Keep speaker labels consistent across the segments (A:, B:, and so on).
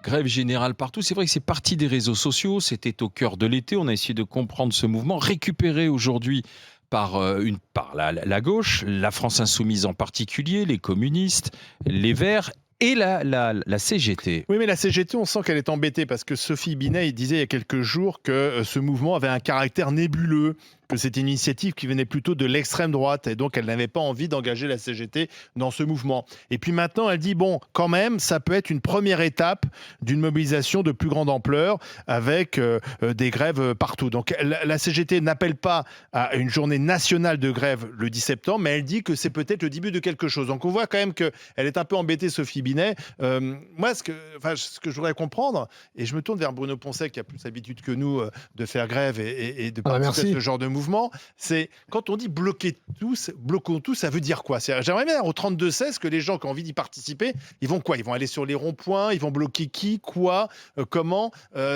A: Grève générale partout. C'est vrai que c'est parti des réseaux sociaux. C'était au cœur de l'été. On a essayé de comprendre ce mouvement, récupéré aujourd'hui par la gauche, la France insoumise en particulier, les communistes, les Verts et la CGT.
B: Oui, mais la CGT, on sent qu'elle est embêtée parce que Sophie Binet disait il y a quelques jours que ce mouvement avait un caractère nébuleux, que c'était une initiative qui venait plutôt de l'extrême droite et donc elle n'avait pas envie d'engager la CGT dans ce mouvement. Et puis maintenant, elle dit bon, quand même, ça peut être une première étape d'une mobilisation de plus grande ampleur avec des grèves partout. Donc la CGT n'appelle pas à une journée nationale de grève le 10 septembre, mais elle dit que c'est peut-être le début de quelque chose. Donc on voit quand même qu'elle est un peu embêtée, Sophie Binet. Moi, ce que je voudrais comprendre, et je me tourne vers Bruno Poncet qui a plus l'habitude que nous de faire grève et de participer à ce genre de mouvement, c'est quand on dit bloquons tous, ça veut dire quoi? J'aimerais bien au 32-16 que les gens qui ont envie d'y participer, ils vont quoi? Ils vont aller sur les ronds-points, ils vont bloquer qui, quoi, comment?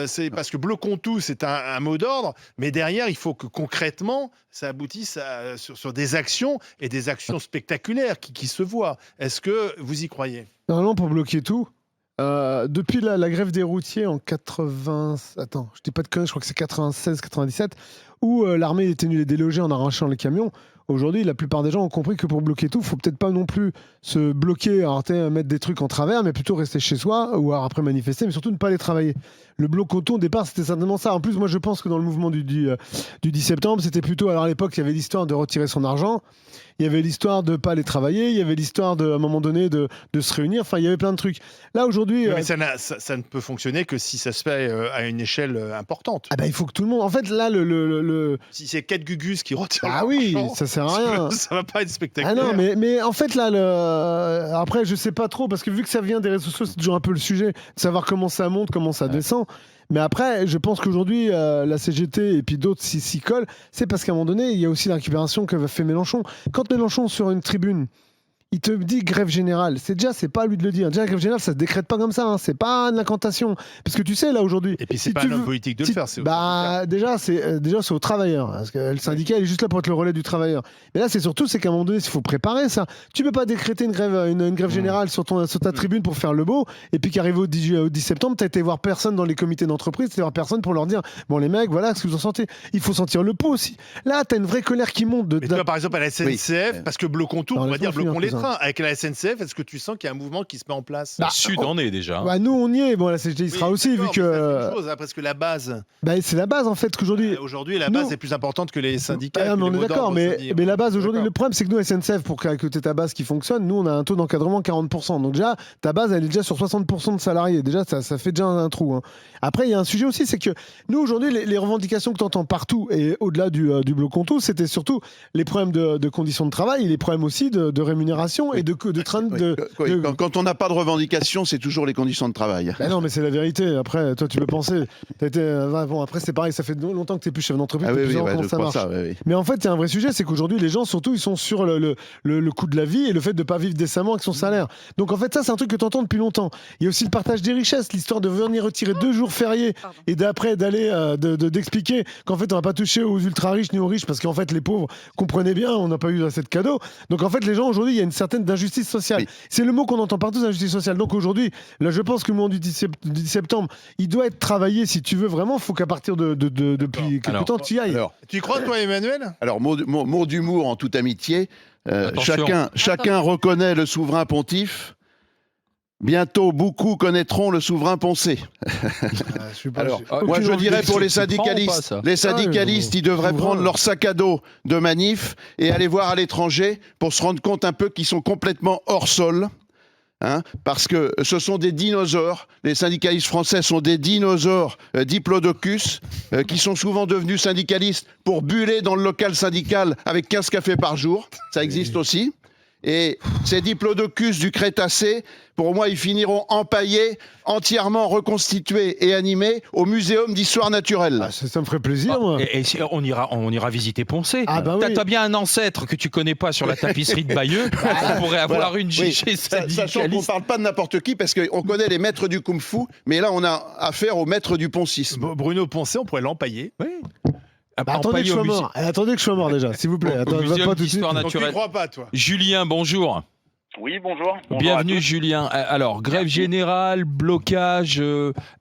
B: C'est parce que bloquons tous, c'est un mot d'ordre, mais derrière, il faut que concrètement, ça aboutisse sur des actions et des actions spectaculaires qui se voient. Est-ce que vous y croyez?
C: Normalement, pour bloquer tout, depuis la grève des routiers en 80... Attends, je dis pas de conneries, je crois que c'est 96-97, où l'armée était venue les déloger en arrachant les camions. Aujourd'hui, la plupart des gens ont compris que pour bloquer tout, il faut peut-être pas non plus se bloquer, mettre des trucs en travers, mais plutôt rester chez soi, ou alors après manifester, mais surtout ne pas aller travailler. Le bloc auto, au départ, c'était certainement ça. En plus, moi, je pense que dans le mouvement du 10 septembre, c'était plutôt... Alors à l'époque, il y avait l'histoire de retirer son argent, il y avait l'histoire de ne pas aller travailler, il y avait l'histoire, à un moment donné, de se réunir. Enfin, il y avait plein de trucs. Là, aujourd'hui...
B: Mais ça ne peut fonctionner que si ça se fait à une échelle importante.
C: Ah bah, il faut que tout le monde... En fait, là,
B: Si c'est 4 gugus qui retirent
C: Ah oui, ça sert à rien.
B: Ça va pas être spectaculaire.
C: Ah non, mais en fait, là, après, je sais pas trop, parce que vu que ça vient des réseaux sociaux, c'est toujours un peu le sujet, de savoir comment ça monte, comment ça descend. Mais après, je pense qu'aujourd'hui, la CGT et puis d'autres s'y collent, c'est parce qu'à un moment donné, il y a aussi la récupération que fait Mélenchon. Quand Mélenchon, sur une tribune, il te dit grève générale, c'est pas à lui de le dire. Déjà, la grève générale, ça se décrète pas comme ça, hein. C'est pas de l'incantation. Parce que tu sais, là, aujourd'hui...
B: Et puis, c'est pas un homme politique de le faire.
C: Déjà, c'est aux travailleurs. Parce que le syndicat, il est juste là pour être le relais du travailleur. Mais là, c'est qu'à un moment donné, il faut préparer ça. Tu peux pas décréter une grève générale sur ta tribune pour faire le beau, et puis qu'arrivé au 10 septembre, t'as été voir personne dans les comités d'entreprise, t'as été voir personne pour leur dire, bon, les mecs, voilà ce que vous en sentez. Il faut sentir le pouls aussi. Là, t'as une vraie colère qui monte.
B: Mais toi, par exemple, à la SNCF, parce que bloquons tout, on va dire bloquons les trains. Avec la SNCF, est-ce que tu sens qu'il y a un mouvement qui se met en place?
A: Le Sud en est déjà.
C: Bah, nous, on y est. Bon, la CGT y sera aussi, vu que...
B: C'est une chose, parce que la base...
C: c'est la base, en fait, qu'aujourd'hui...
B: Aujourd'hui, la base est plus importante que les syndicats.
C: Mais on est d'accord, mais la base, aujourd'hui, le problème, c'est que nous, SNCF, pour que tu aies ta base qui fonctionne, nous, on a un taux d'encadrement 40%. Donc déjà, ta base, elle est déjà sur 60% de salariés. Déjà, ça fait déjà un trou. Hein. Après, il y a un sujet aussi, c'est que nous, aujourd'hui, les revendications que tu entends partout, et au-delà du bloc tout, c'était surtout les problèmes de conditions de travail, et les problèmes aussi de rémunération et de train de...
D: Quand on n'a pas de revendications, c'est toujours les conditions de travail.
C: Ben non, mais c'est la vérité. Après, toi, tu peux penser. Bon, après, c'est pareil, ça fait longtemps que tu n'es plus chef d'entreprise. Comment ça marche. Mais en fait, il y a un vrai sujet, c'est qu'aujourd'hui, les gens, surtout, ils sont sur le coût de la vie et le fait de ne pas vivre décemment avec son salaire. Donc, en fait, ça, c'est un truc que tu entends depuis longtemps. Il y a aussi le partage des richesses, l'histoire de venir retirer 2 jours fériés et d'après d'aller d'expliquer qu'en fait, on va pas toucher aux ultra riches ni aux riches parce qu'en fait, les pauvres comprenaient bien, on n'a pas eu assez de cadeaux. Donc, en fait, les gens, aujourd'hui, il y a une certaine injustice sociale. Oui. C'est le mot qu'on entend partout, injustice sociale. Donc, aujourd'hui, là, je pense que le moment du 10 septembre, il doit être travaillé si tu veux vraiment. Il faut qu'à partir depuis quelque temps, tu y ailles.
B: Tu y crois, toi, Emmanuel?
D: Alors, mot d'humour en toute amitié. Chacun reconnaît le souverain pontife. Bientôt, beaucoup connaîtront le souverain poncé. Moi, je dirais pour les syndicalistes, ils devraient prendre leur sac à dos de manif et aller voir à l'étranger pour se rendre compte un peu qu'ils sont complètement hors sol. Hein, parce que ce sont des dinosaures, les syndicalistes français sont des dinosaures diplodocus qui sont souvent devenus syndicalistes pour buller dans le local syndical avec 15 cafés par jour, ça existe aussi. Et ces diplodocus du Crétacé, pour moi, ils finiront empaillés, entièrement reconstitués et animés au Muséum d'histoire naturelle.
C: Ah, ça me ferait plaisir, moi.
A: Et on ira visiter Poncé.
C: Ah, bah oui.
A: T'as bien un ancêtre que tu connais pas sur la tapisserie de Bayeux. On pourrait avoir une chez syndicaliste.
D: Sachant qu'on ne parle pas de n'importe qui, parce qu'on connaît les maîtres du kung-fu, mais là, on a affaire aux maîtres du poncisme.
B: Bruno Poncé, on pourrait l'empailler.
A: Oui.
C: Attendez que je sois mort. Attendez que je sois mort déjà, s'il vous plaît.
A: Au Muséum d'histoire naturelle.
B: Tu crois pas, toi?
A: Julien, bonjour.
E: Oui, bonjour.
A: Bienvenue Julien. Alors, grève générale, blocage,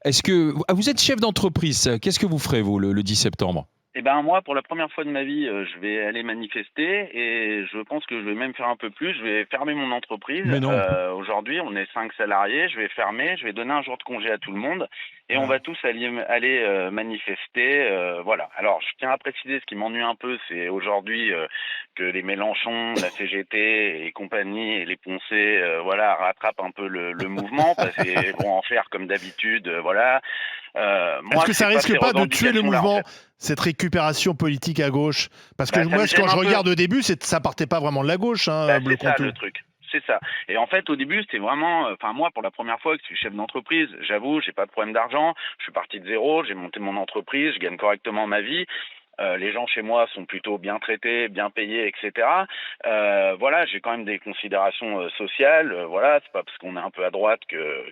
A: est-ce que... Vous êtes chef d'entreprise, qu'est-ce que vous ferez vous le 10 septembre ?
E: Eh ben moi, pour la première fois de ma vie, je vais aller manifester et je pense que je vais même faire un peu plus. Je vais fermer mon entreprise.
A: Mais non.
E: Aujourd'hui, on est 5 salariés. Je vais fermer. Je vais donner un jour de congé à tout le monde et on va tous aller manifester. Voilà. Alors, je tiens à préciser ce qui m'ennuie un peu, c'est aujourd'hui que les Mélenchon, la CGT et compagnie et les Poncet, voilà, rattrapent un peu le mouvement parce qu'ils vont en faire comme d'habitude. Voilà.
B: Est-ce que ça risque pas de tuer le mouvement, cette récupération politique à gauche? Parce que moi, quand je regarde au début, ça partait pas vraiment de la gauche.
E: C'est ça le truc. C'est ça. Et en fait, au début, c'était vraiment... Enfin, moi, pour la première fois que je suis chef d'entreprise, j'avoue, j'ai pas de problème d'argent. Je suis parti de zéro, j'ai monté mon entreprise, je gagne correctement ma vie. Les gens chez moi sont plutôt bien traités, bien payés, etc. Voilà, j'ai quand même des considérations sociales. Voilà, c'est pas parce qu'on est un peu à droite que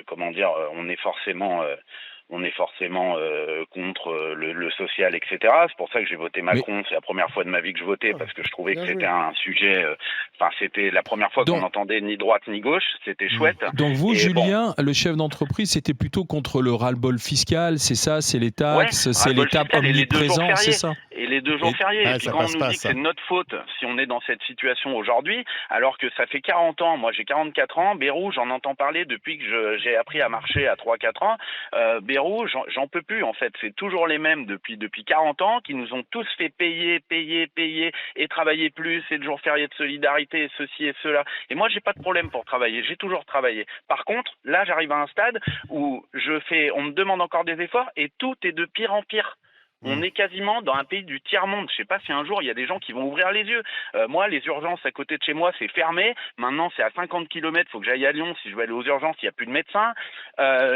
E: comment dire, on est forcément contre le social, etc. C'est pour ça que j'ai voté Macron. C'est la première fois de ma vie que je votais parce que je trouvais que c'était un sujet... Enfin, c'était la première fois qu'on n'entendait ni droite ni gauche. C'était chouette.
A: Donc vous, Julien, le chef d'entreprise, c'était plutôt contre le ras-le-bol fiscal, c'est ça? C'est les taxes, c'est l'État omniprésent, c'est ça?
E: Et les 2 jours fériés. Et puis quand on nous dit que c'est notre faute si on est dans cette situation aujourd'hui, alors que ça fait 40 ans, moi j'ai 44 ans, Bérou, j'en entends parler depuis que j'ai appris à marcher à 3-4 ans. Bérou, j'en peux plus en fait. C'est toujours les mêmes depuis 40 ans qui nous ont tous fait payer et travailler plus et le jour férié de solidarité et ceci et cela. Et moi j'ai pas de problème pour travailler, j'ai toujours travaillé. Par contre, là j'arrive à un stade où on me demande encore des efforts et tout est de pire en pire. On est quasiment dans un pays du tiers-monde. Je sais pas si un jour il y a des gens qui vont ouvrir les yeux. Moi, les urgences à côté de chez moi, c'est fermé. Maintenant, c'est à 50 km. Faut que j'aille à Lyon. Si je veux aller aux urgences, il n'y a plus de médecins.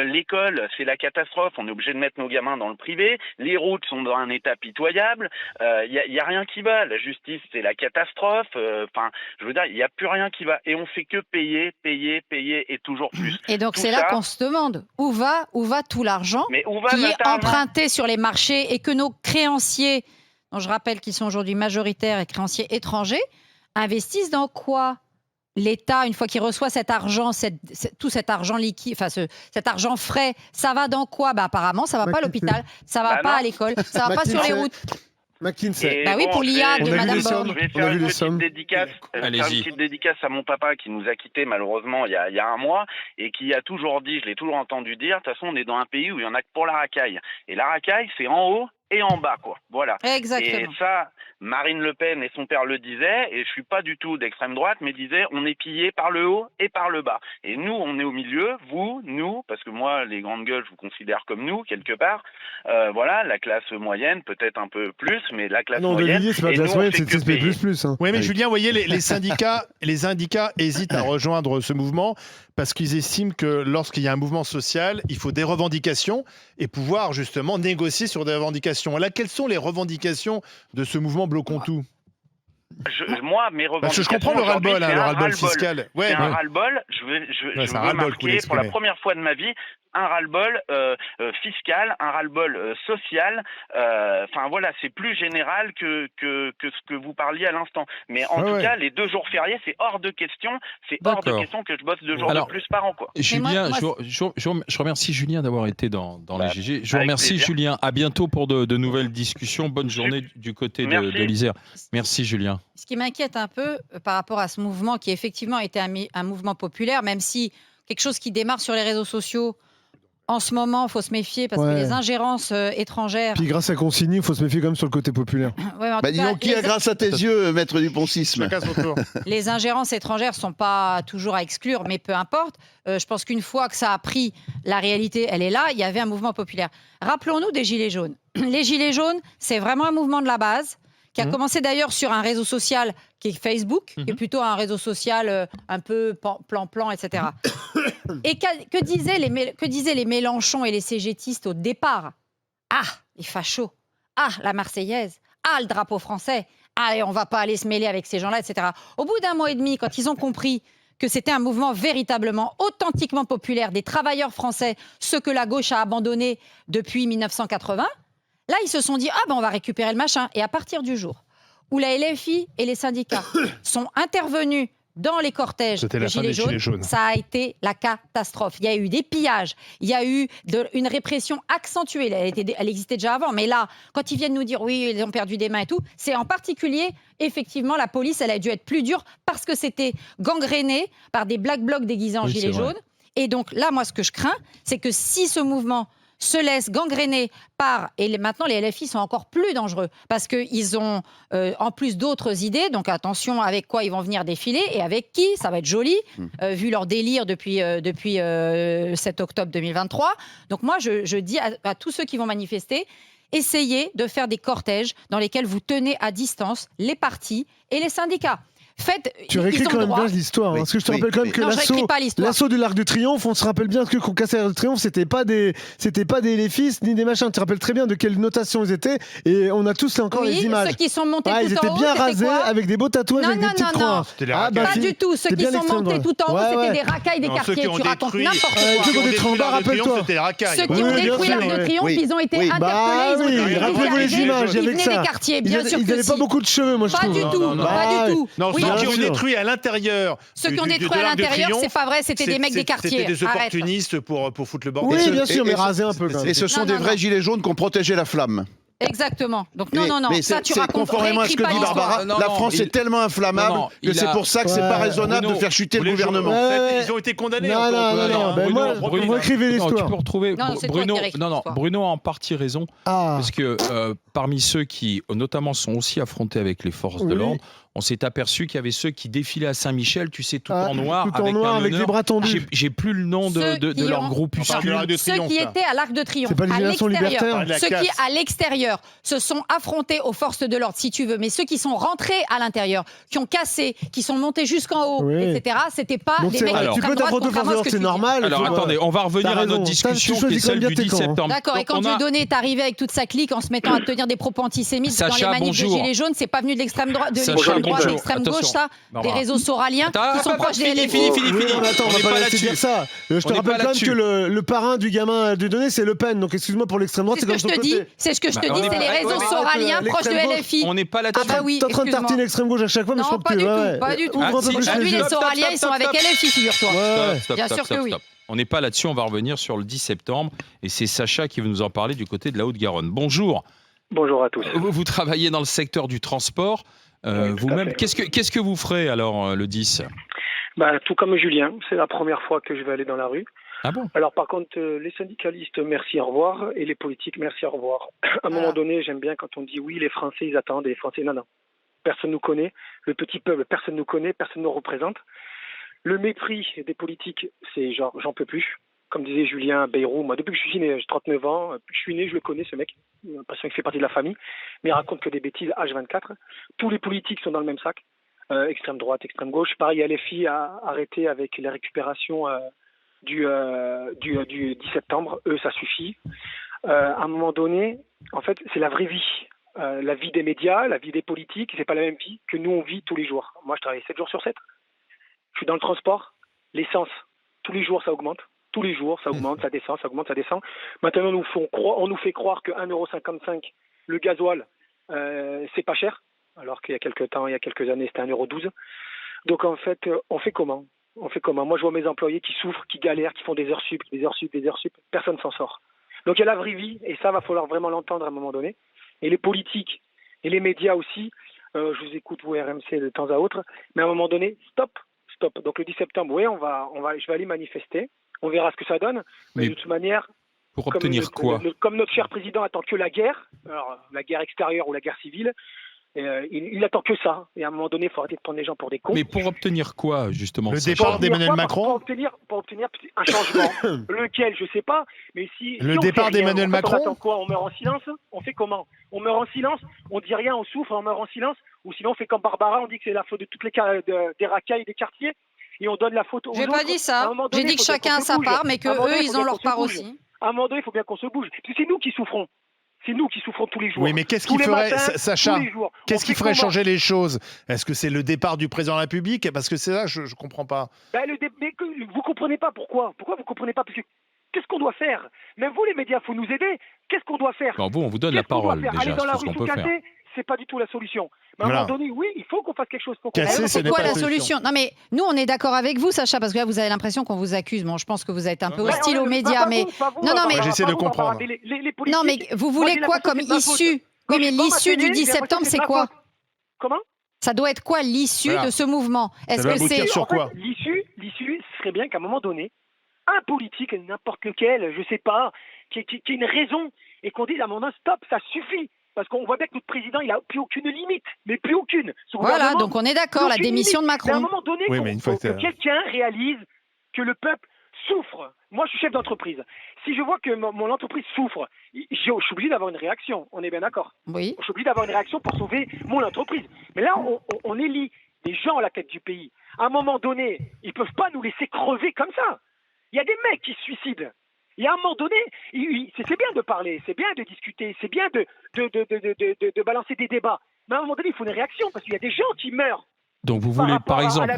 E: L'école, c'est la catastrophe. On est obligé de mettre nos gamins dans le privé. Les routes sont dans un état pitoyable. Y a rien qui va. La justice, c'est la catastrophe. Enfin, je veux dire, il n'y a plus rien qui va. Et on fait que payer et toujours plus.
F: Et donc, c'est là qu'on se demande où va tout l'argent qui est emprunté sur les marchés et que nos créanciers, dont je rappelle qu'ils sont aujourd'hui majoritaires et créanciers étrangers, investissent dans quoi? L'État, une fois qu'il reçoit cet argent, tout cet argent liquide, enfin cet argent frais, ça va dans quoi? Apparemment, ça va pas à l'hôpital, ça va pas à l'école, ça va pas sur les routes.
C: McKinsey.
F: Oui, pour l'IA de Madame Borne.
E: Je vais faire une petite dédicace à mon papa qui nous a quittés malheureusement il y a un mois et qui a toujours dit, je l'ai toujours entendu dire, de toute façon on est dans un pays où il y en a que pour la racaille. Et la racaille, c'est en haut et en bas, quoi. Voilà.
F: Exactement.
E: Et ça, Marine Le Pen et son père le disaient, et je suis pas du tout d'extrême droite, mais disaient, on est pillé par le haut et par le bas. Et nous, on est au milieu, vous, nous, parce que moi, les grandes gueules, je vous considère comme nous, quelque part. Voilà, la classe moyenne, peut-être un peu plus, mais la classe moyenne.
C: Non, c'est pas la classe moyenne, c'est plus. Hein.
B: Oui, mais Julien, vous voyez, les syndicats hésitent à rejoindre ce mouvement parce qu'ils estiment que lorsqu'il y a un mouvement social, il faut des revendications et pouvoir justement négocier sur des revendications. Là, quelles sont les revendications de ce mouvement Bloquons tout?
E: Moi, mes revendications...
B: Parce que je comprends le ras-le-bol fiscal.
E: C'est un ras-le-bol. Je veux marquer pour la première fois de ma vie un ras-le-bol fiscal, un ras-le-bol social. Enfin voilà, c'est plus général que ce que vous parliez à l'instant. Mais en tout cas, les 2 jours fériés, c'est hors de question. C'est hors de question que je bosse 2 jours de plus par an, quoi.
A: Julien, je remercie Julien d'avoir été dans les GG. Je vous remercie plaisir. Julien. À bientôt pour de nouvelles discussions. Bonne journée du côté de l'Isère. Merci Julien.
F: Ce qui m'inquiète un peu par rapport à ce mouvement qui effectivement était un mouvement populaire, même si quelque chose qui démarre sur les réseaux sociaux. En ce moment, il faut se méfier parce que les ingérences étrangères...
C: Puis grâce à Consigny, il faut se méfier quand même sur le côté populaire.
D: Disons, qui a grâce à tes yeux, maître Dupont-Sisme?
F: Les ingérences étrangères ne sont pas toujours à exclure, mais peu importe. Je pense qu'une fois que ça a pris, la réalité, elle est là. Il y avait un mouvement populaire. Rappelons-nous des Gilets jaunes. Les Gilets jaunes, c'est vraiment un mouvement de la base qui a commencé d'ailleurs sur un réseau social qui est Facebook, qui est plutôt un réseau social un peu plan-plan, etc. Et que disaient les Mélenchon et les CGTistes au départ? Ah, les fachos. Ah, la Marseillaise. Ah, le drapeau français. Ah, et on ne va pas aller se mêler avec ces gens-là, etc. Au bout d'un mois et demi, quand ils ont compris que c'était un mouvement véritablement, authentiquement populaire des travailleurs français, ce que la gauche a abandonné depuis 1980, là, ils se sont dit, on va récupérer le machin. Et à partir du jour où la LFI et les syndicats sont intervenus dans les cortèges des Gilets jaunes, ça a été la catastrophe. Il y a eu des pillages, il y a eu une répression accentuée. Elle existait déjà avant, mais là, quand ils viennent nous dire oui, ils ont perdu des mains et tout, c'est en particulier, effectivement, la police, elle a dû être plus dure parce que c'était gangréné par des black blocs déguisés en Gilets jaunes. Et donc là, moi, ce que je crains, c'est que si ce mouvement se laisse gangréner par... Et maintenant, les LFI sont encore plus dangereux parce qu'ils ont en plus d'autres idées. Donc attention avec quoi ils vont venir défiler et avec qui. Ça va être joli, vu leur délire depuis 7 octobre 2023. Donc moi, je dis à tous ceux qui vont manifester, essayez de faire des cortèges dans lesquels vous tenez à distance les partis et les syndicats.
C: Tu réécris quand même bien l'histoire, parce que je te rappelle quand même que l'assaut de l'Arc de Triomphe, on se rappelle bien que qu'on cassait l'Arc de Triomphe, c'était pas des LFistes ni des machins. Tu te rappelles très bien de quelle notation ils étaient, et on a tous encore les images.
F: Ceux qui sont montés tout
C: ils étaient bien rasés avec des beaux tatouages avec des petites croix.
F: Pas du tout. Ceux qui sont montés tout en haut, c'était des racailles des quartiers. Tu racontes n'importe quoi.
C: Ceux qui ont détruit en bas, rappelle-toi.
F: Ceux qui ont détruit l'Arc de Triomphe, ils ont été interpellés.
C: Rappelez-vous les images avec ça.
F: Ils
C: n'avaient pas beaucoup de cheveux, moi je trouve.
F: Pas du tout.
B: Non, ceux qui ont détruit à l'intérieur.
F: Ceux qui ont détruit à l'intérieur, c'est pas vrai, c'était des mecs des quartiers.
B: C'était des opportunistes pour foutre le bordel.
C: Oui, bien sûr, mais rasés un peu.
D: Et ce sont des vrais gilets jaunes qui ont protégé la flamme.
F: Exactement. Donc non, ça tu racontes.
D: Conformément à ce que dit Barbara, la France est tellement inflammable que c'est pour ça que c'est pas raisonnable de faire chuter le gouvernement.
B: Ils ont été condamnés.
C: Moi, vous écrivez l'histoire.
A: Tu peux retrouver Bruno a en partie raison, parce que parmi ceux qui notamment sont aussi affrontés avec les forces de l'ordre, on s'est aperçu qu'il y avait ceux qui défilaient à Saint-Michel, tu sais, tout en noir, avec
C: des bras tendus.
A: J'ai plus le nom de leur groupuscule.
F: Ceux qui étaient à l'Arc de Triomphe,
C: c'est pas les générations libertaires.
F: Ceux qui, à l'extérieur, se sont affrontés aux forces de l'ordre, si tu veux, mais ceux qui sont rentrés à l'intérieur, qui ont cassé, qui sont montés jusqu'en haut, etc., c'était pas des mecs
C: d'extrême droite. Tu peux t'affronter aux forces de l'ordre, c'est normal.
A: Alors attendez, on va revenir à notre discussion qui est celle du 10 septembre.
F: D'accord, et quand Dieudonné est arrivé avec toute sa clique en se mettant à tenir des propos antisémites dans les manifs de Gilets jaunes, c'est pas venu de l'extrême droite, de l'extrême droite, de l'extrême gauche, ça, des réseaux soraliens qui sont proches des LFI.
A: Fini.
C: Attends, on va pas laisser dire ça. Je te rappelle quand même que le parrain du gamin Dieudonné, c'est Le Pen. Donc excuse-moi pour l'extrême droite, c'est comme
F: ce que je te dis. C'est ce que je te dis, c'est les réseaux soraliens proches de LFI.
A: On n'est pas là-dessus.
F: Ah bah oui,
C: t'es en train de tartiner l'extrême gauche à chaque fois, mais je crois que
F: pas du tout. Aujourd'hui, les soraliens, ils sont avec LFI, figure-toi. Bien sûr que oui.
A: On n'est pas là-dessus, on va revenir sur le 10 septembre. Et c'est Sacha qui veut nous en parler du côté de la Haute-Garonne. Bonjour.
G: Bonjour à tous.
A: Vous travaillez dans le secteur du transport. Vous-même, qu'est-ce que vous ferez alors le 10 ?
G: Tout comme Julien, c'est la première fois que je vais aller dans la rue.
A: Ah bon ?
G: Alors par contre, les syndicalistes, merci, au revoir, et les politiques, merci, au revoir. À un moment donné, j'aime bien quand on dit oui, les Français, ils attendent, et les Français, non. Personne nous connaît, le petit peuple, personne nous connaît, personne nous représente. Le mépris des politiques, c'est genre, j'en peux plus. Comme disait Julien Bayrou, moi depuis que je suis né, j'ai 39 ans, depuis que je suis né, je le connais ce mec, j'ai l'impression qu'il fait partie de la famille, mais il raconte que des bêtises H24. Tous les politiques sont dans le même sac, extrême droite, extrême gauche. Pareil, LFI a arrêté avec les récupérations du 10 septembre, ça suffit. À un moment donné, en fait, c'est la vraie vie. La vie des médias, la vie des politiques, c'est pas la même vie que nous on vit tous les jours. Moi, je travaille 7 jours sur 7. Je suis dans le transport, l'essence, tous les jours ça augmente. Tous les jours, ça augmente, ça descend, ça augmente, ça descend. Maintenant, on nous fait croire que 1,55 € le gasoil, c'est pas cher, alors qu'il y a quelques années, c'était 1,12 €. Donc en fait, on fait comment ? Moi, je vois mes employés qui souffrent, qui galèrent, qui font des heures sup, personne s'en sort. Donc il y a la vraie vie, et ça, va falloir vraiment l'entendre à un moment donné. Et les politiques, et les médias aussi, je vous écoute, vous, RMC, de temps à autre, mais à un moment donné, stop. Donc le 10 septembre, oui, je vais aller manifester. On verra ce que ça donne. Mais de toute manière,
A: pour obtenir quoi ?
G: Comme notre cher président attend que la guerre, alors la guerre extérieure ou la guerre civile, il attend que ça. Et à un moment donné, il faut arrêter de prendre les gens pour des cons.
A: Mais pour obtenir quoi, justement ?
B: Le départ d'Emmanuel Macron ?
G: Pour obtenir un changement. Lequel, je ne sais pas. Mais
B: le départ d'Emmanuel Macron ?
G: On attend quoi ? On meurt en silence ? On fait comment ? On meurt en silence ? On dit rien, on souffre, on meurt en silence ? Ou sinon, on fait comme Barbara, on dit que c'est la faute de toutes les des racailles des quartiers et on donne la faute aux autres.
F: J'ai pas dit ça. J'ai dit que chacun a sa part, mais que eux, ils ont leur part aussi.
G: À un moment donné, il faut bien qu'on se bouge. C'est nous qui souffrons. C'est nous qui souffrons tous les jours.
B: Oui, mais qu'est-ce qui ferait, Sacha, qu'est-ce qui ferait changer les choses ? Est-ce que c'est le départ du président de la République ? Parce que c'est là, je ne comprends pas.
G: Mais vous ne comprenez pas pourquoi ? Pourquoi vous ne comprenez pas ? Parce que qu'est-ce qu'on doit faire ? Même vous, les médias, il faut nous aider. Qu'est-ce qu'on doit faire ?
A: Bon, on vous donne la parole déjà,
G: aller dans la
A: c'est ce
G: rue
A: qu'on peut faire.
G: c'est pas du tout la solution. Mais à un moment donné, oui, il faut qu'on fasse quelque chose pour
B: Casser,
F: c'est quoi la solution? Non, mais nous, on est d'accord avec vous, Sacha, parce que là, vous avez l'impression qu'on vous accuse. Bon, je pense que vous êtes un peu hostile aux médias, mais.
G: Non, mais
B: j'essaie de comprendre.
F: Non, mais vous voulez quoi comme issue? Oui, mais l'issue du 10 septembre, c'est quoi?
G: Comment?
F: Ça doit être quoi l'issue de ce mouvement?
B: Est-ce que c'est sur quoi?
G: L'issue, ce serait bien qu'à un moment donné, un politique, n'importe lequel, je sais pas, qui ait une raison et qu'on dise à un moment stop, ça suffit. Parce qu'on voit bien que notre président, il n'a plus aucune limite, mais plus aucune.
F: Voilà, donc on est d'accord, la démission de Macron.
G: Mais à un moment donné, que quelqu'un réalise que le peuple souffre. Moi, je suis chef d'entreprise. Si je vois que mon entreprise souffre, je suis obligé d'avoir une réaction. On est bien d'accord?
F: Oui.
G: Je suis obligé d'avoir une réaction pour sauver mon entreprise. Mais là, on élit des gens à la tête du pays. À un moment donné, ils ne peuvent pas nous laisser crever comme ça. Il y a des mecs qui se suicident. Et à un moment donné, c'est bien de parler, c'est bien de discuter, c'est bien de balancer des débats. Mais à un moment donné, il faut une réaction parce qu'il y a des gens qui meurent.
A: Donc vous voulez par exemple,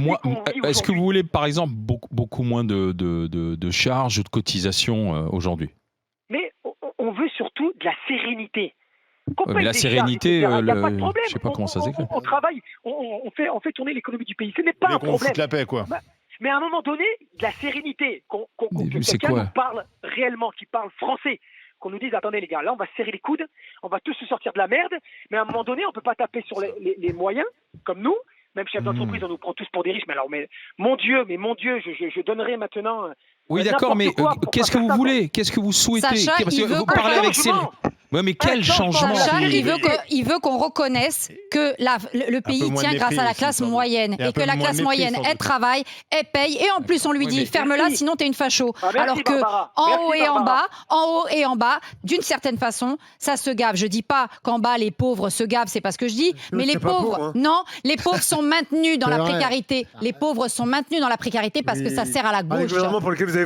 A: est-ce que vous voulez par exemple beaucoup moins de charges ou de cotisations aujourd'hui?
G: Mais on veut surtout de la sérénité.
A: Mais la sérénité,
G: je ne
A: sais pas comment ça s'écrit.
G: On travaille, on fait tourner l'économie du pays. Ce n'est pas un problème.
B: On fout la paix, quoi.
G: Mais à un moment donné, de la sérénité, que quelqu'un nous parle réellement, qui parle français, qu'on nous dise, attendez les gars, là on va se serrer les coudes, on va tous se sortir de la merde, mais à un moment donné, on ne peut pas taper sur les moyens, comme nous, même chef d'entreprise, on nous prend tous pour des riches, mais alors, mon Dieu, je donnerai maintenant...
A: Oui, d'accord, mais qu'est-ce que vous voulez? Qu'est-ce que vous souhaitez?
F: Sacha,
A: parce que vous parlez avec Oui, mais quel changement?
F: Sacha, il veut qu'on reconnaisse que le pays tient grâce à la classe moyenne et que la classe moyenne, elle travaille, elle paye et en plus on lui dit ferme-la sinon t'es une facho. Alors que en haut et en bas, d'une certaine façon, ça se gave. Je dis pas qu'en bas les pauvres se gavent, c'est pas ce que je dis, mais les pauvres, non, les pauvres sont maintenus dans la précarité. Les pauvres sont maintenus dans la précarité parce que ça sert à la gauche.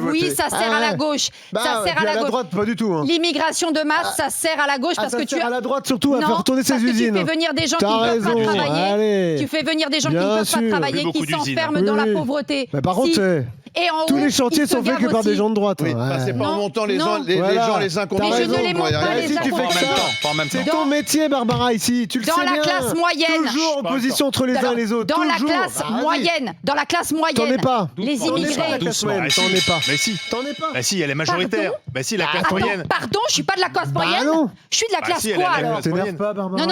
F: Oui, ça sert à la gauche. Ça sert à la
C: droite, pas du tout.
F: L'immigration de masse, ça sert à la gauche parce que tu
C: à la droite surtout à faire retourner ses usines.
F: Tu fais venir des gens qui ne peuvent pas travailler. Tu fais venir des gens qui ne peuvent pas travailler, qui s'enferment dans la pauvreté.
C: Mais par contre, tous les chantiers sont faits que par des gens de droite.
D: Oui, c'est pas en montant les gens les uns contre les autres.
F: Mais je ne les monte pas les uns contre les autres.
C: C'est ton métier, Barbara, ici. Tu le sais bien.
F: Dans la classe moyenne.
C: Toujours en position entre les uns et les autres.
F: Dans la classe moyenne. Dans la classe moyenne.
C: T'en es pas.
F: Les immigrés.
B: T'en es pas. Mais si.
C: T'en es pas.
B: Bah si, elle est majoritaire. Bah si, la classe moyenne.
F: Pardon, je suis pas de la classe moyenne. Je suis de la classe quoi alors?
C: T'énerve pas, Barbara.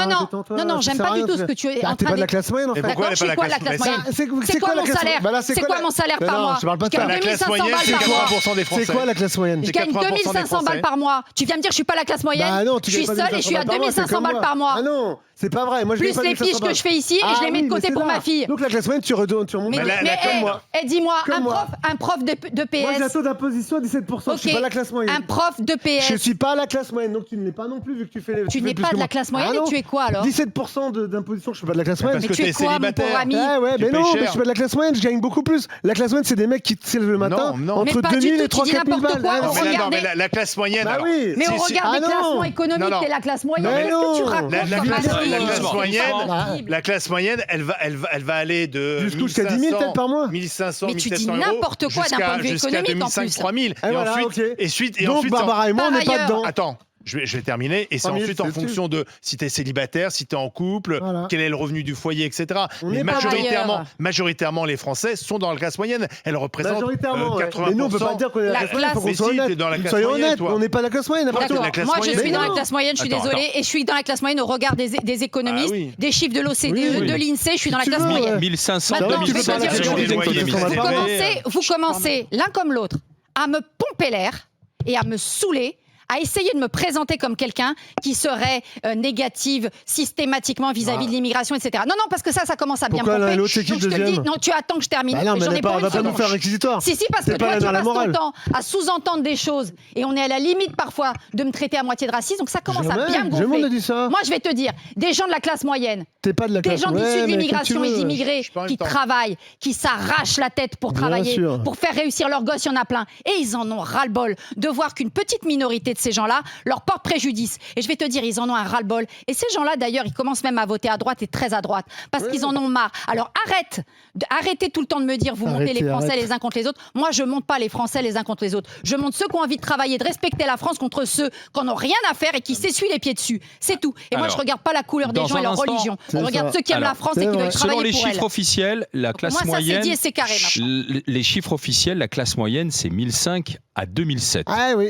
F: Non, j'aime pas du tout ce que tu es en train de dire.
C: T'es pas de la classe moyenne en fait.
F: D'accord, je suis quoi de la classe moyenne? C'est quoi mon salaire? C'est quoi mon salaire par mois?
C: Je parle pas de ça.
F: La classe moyenne,
B: c'est 80% des Français.
C: C'est quoi la classe moyenne?
F: Je gagne 2500 balles par mois. Tu viens me dire que je suis pas la classe moyenne?
C: Bah non,
F: je suis seule et je suis à 2500 balles par mois.
C: Ah non, c'est pas vrai. Moi, je
F: plus les fiches que je fais ici et je les mets de côté pour ma fille.
C: Donc la classe moyenne, tu remontes.
F: Mais dis-moi, un prof de PS.
C: Moi, j'ai un taux d'imposition à 17%. Je suis pas la classe moyenne.
F: Un prof de PS.
C: Je suis pas la classe moyenne, donc tu ne l'es pas non plus vu que tu fais les.
F: Tu n'es pas de la classe moyenne et tu es quoi alors?
C: 17% d'imposition, je suis pas de la classe moyenne.
F: Mais tu es quoi, mon pauvre ami?
C: Ouais, mais non, mais je suis pas de la classe moyenne, je gagne beaucoup plus. La classe moyenne, c'est des mecs qui se lèvent le matin entre 2000 et 3000 balles.
B: Mais la classe moyenne.
C: Bah oui.
F: Mais on regarde les classements économiques, c'est la classe moyenne.
C: Mais
F: qu'est-ce que tu racontes?
B: La classe moyenne, elle va aller de
C: jusqu'à 10 000 peut-être par mois.
B: 1500, 1700 euros.
F: Mais tu dis n'importe quoi d'un point de vue économique en plus.
B: Jusqu'à 2005, 3000. Et ensuite,
C: donc Barbara et moi, on n'est pas dedans.
B: Attends. Je vais terminer. Et c'est ensuite en fonction de si tu es célibataire, si tu es en couple, quel est le revenu du foyer, etc. Mais majoritairement, les Français sont dans la classe moyenne. Elle représente 80%.
C: Mais nous, on ne peut pas dire qu'on est dans la classe moyenne. Il faut qu'on soit honnête. Soyons honnêtes, on n'est pas la classe moyenne.
F: Moi, je suis dans la classe moyenne, je suis désolée. Et je suis dans la classe moyenne au regard des économistes, des chiffres de l'OCDE, de l'INSEE. Je suis dans la classe moyenne.
A: 1500,
F: vous commencez l'un comme l'autre à me pomper l'air et à me saouler, à essayer de me présenter comme quelqu'un qui serait négative systématiquement vis-à-vis de l'immigration, etc. Non, parce que ça commence à bien pomper. Donc je te le dis, non, tu attends que je termine.
C: Bah non, mais on va pas nous faire réquisitoire.
F: Si, parce que toi, tu passes ton temps à sous-entendre des choses et on est à la limite parfois de me traiter à moitié de raciste, donc ça commence à bien gonfler. Moi, je vais te dire, des gens de la classe moyenne, des gens issus de l'immigration et d'immigrés qui travaillent, qui s'arrachent la tête pour travailler, pour faire réussir leurs gosses, il y en a plein. Et ils en ont ras-le-bol de voir qu'une petite minorité de ces gens-là leur porte préjudice. Et je vais te dire, ils en ont un ras-le-bol. Et ces gens-là, d'ailleurs, ils commencent même à voter à droite et très à droite parce qu'ils en ont marre. Alors arrêtez tout le temps de me dire vous montez les Français les uns contre les autres. Moi, je monte pas les Français les uns contre les autres. Je monte ceux qui ont envie de travailler, de respecter la France contre ceux qui n'en ont rien à faire et qui s'essuient les pieds dessus. C'est tout. Et moi, je regarde pas la couleur des gens et leur religion. Je regarde ceux qui aiment la France et qui veulent travailler pour elle.
A: Selon les chiffres officiels, la classe moyenne.
F: Moi, ça c'est carré.
A: Les chiffres officiels, la classe moyenne, c'est 1005 à 2007.
C: Ah oui.